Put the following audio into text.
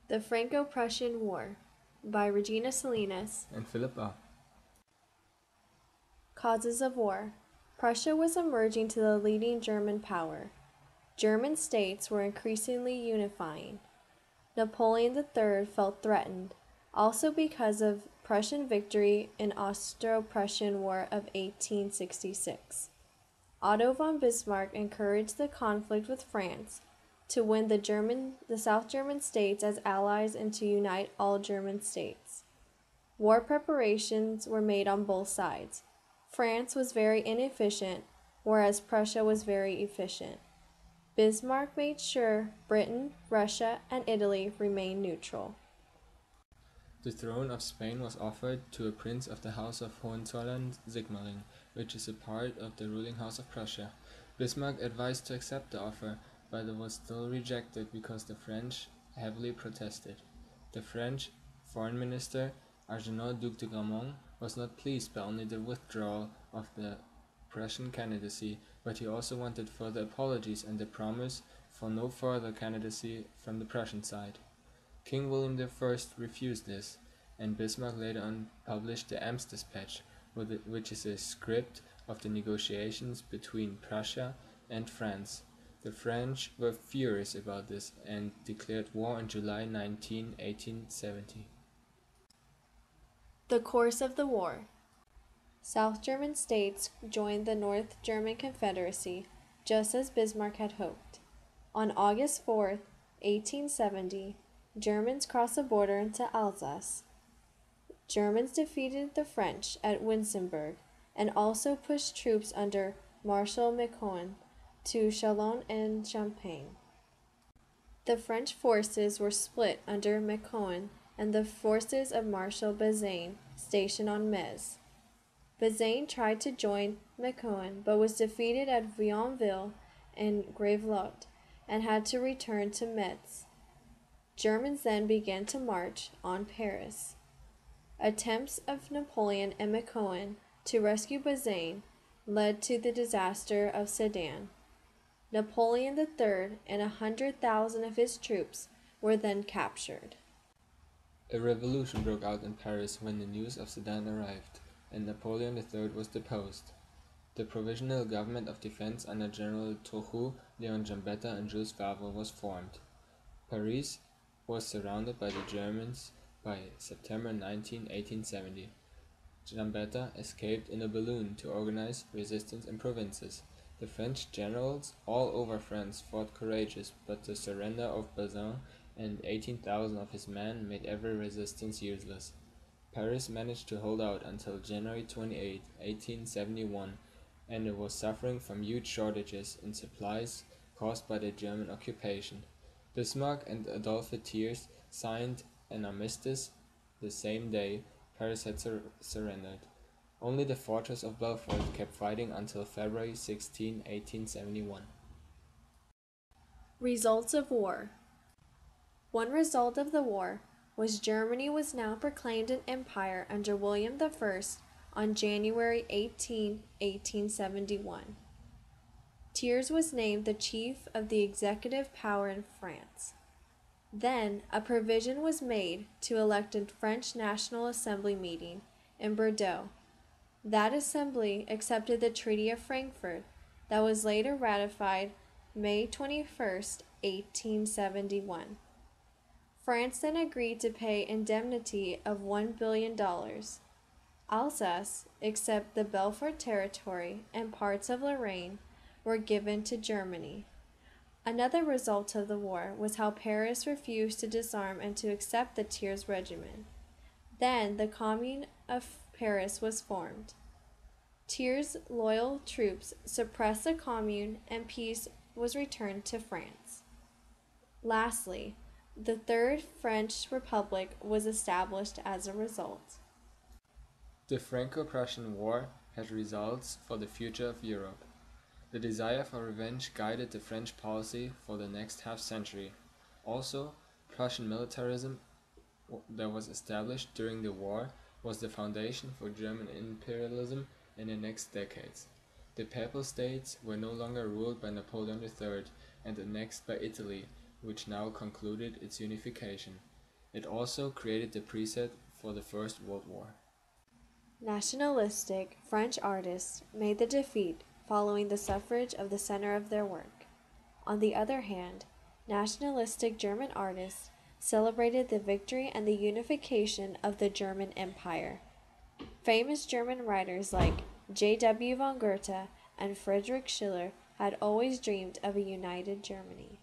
The Franco-Prussian War by Regina Salinas. and Philippa. Causes of war. Prussia was emerging to the leading German power. German states were increasingly unifying. Napoleon III felt threatened, also because of Prussian victory in Austro-Prussian War of 1866. Otto von Bismarck encouraged the conflict with France to win the South German states as allies and to unite all German states. War preparations were made on both sides. France was very inefficient, whereas Prussia was very efficient. Bismarck made sure Britain, Russia, and Italy remained neutral. The throne of Spain was offered to a prince of the House of Hohenzollern-Sigmaringen, which is a part of the ruling House of Prussia. Bismarck advised to accept the offer, but it was still rejected because the French heavily protested. The French foreign minister, Arnaud Duc de Gramont, was not pleased by only the withdrawal of the Prussian candidacy, but he also wanted further apologies and the promise for no further candidacy from the Prussian side. King William I refused this, and Bismarck later on published the Ems Dispatch, which is a script of the negotiations between Prussia and France. The French were furious about this and declared war on July 19, 1870. The course of the war. South German states joined the North German Confederacy, just as Bismarck had hoped. On August 4, 1870, Germans crossed the border into Alsace. Germans defeated the French at Winsenberg and also pushed troops under Marshal Mackay to Chalon and Champagne. The French forces were split under Mackay and the forces of Marshal Bazaine stationed on Metz. Bazaine tried to join Mackay but was defeated at Vionville and Gravelotte and had to return to Metz. Germans then began to march on Paris. Attempts of Napoleon and Mackay to rescue Bazaine led to the disaster of Sedan. Napoleon III and 100,000 of his troops were then captured. A revolution broke out in Paris when the news of Sedan arrived, and Napoleon III was deposed. The Provisional Government of Defense under General Trochu, Leon Gambetta, and Jules Favre was formed. Paris was surrounded by the Germans by September 19, 1870. Gambetta escaped in a balloon to organize resistance in provinces. The French generals all over France fought courageous, but the surrender of Bazaine and 18,000 of his men made every resistance useless. Paris managed to hold out until January 28, 1871, and it was suffering from huge shortages in supplies caused by the German occupation. Bismarck and Adolphe Thiers signed an armistice the same day Paris had surrendered. Only the fortress of Belfort kept fighting until February 16, 1871. Results of war. One result of the war was Germany was now proclaimed an empire under William I on January 18, 1871. Thiers was named the chief of the executive power in France. Then a provision was made to elect a French National Assembly meeting in Bordeaux. That assembly accepted the Treaty of Frankfurt that was later ratified May 21, 1871. France then agreed to pay indemnity of $1 billion. Alsace, except the Belfort territory and parts of Lorraine, were given to Germany. Another result of the war was how Paris refused to disarm and to accept the Thiers regiment. Then the Commune of Paris was formed. Thiers' loyal troops suppressed the Commune and peace was returned to France. Lastly, the Third French Republic was established as a result. The Franco-Prussian War had results for the future of Europe. The desire for revenge guided the French policy for the next half-century. Also, Prussian militarism that was established during the war was the foundation for German imperialism in the next decades. The Papal States were no longer ruled by Napoleon III and annexed by Italy, which now concluded its unification. It also created the preset for the First World War. Nationalistic French artists made the defeat following the suffrage of the center of their work. On the other hand, nationalistic German artists celebrated the victory and the unification of the German Empire. Famous German writers like J.W. von Goethe and Friedrich Schiller had always dreamed of a united Germany.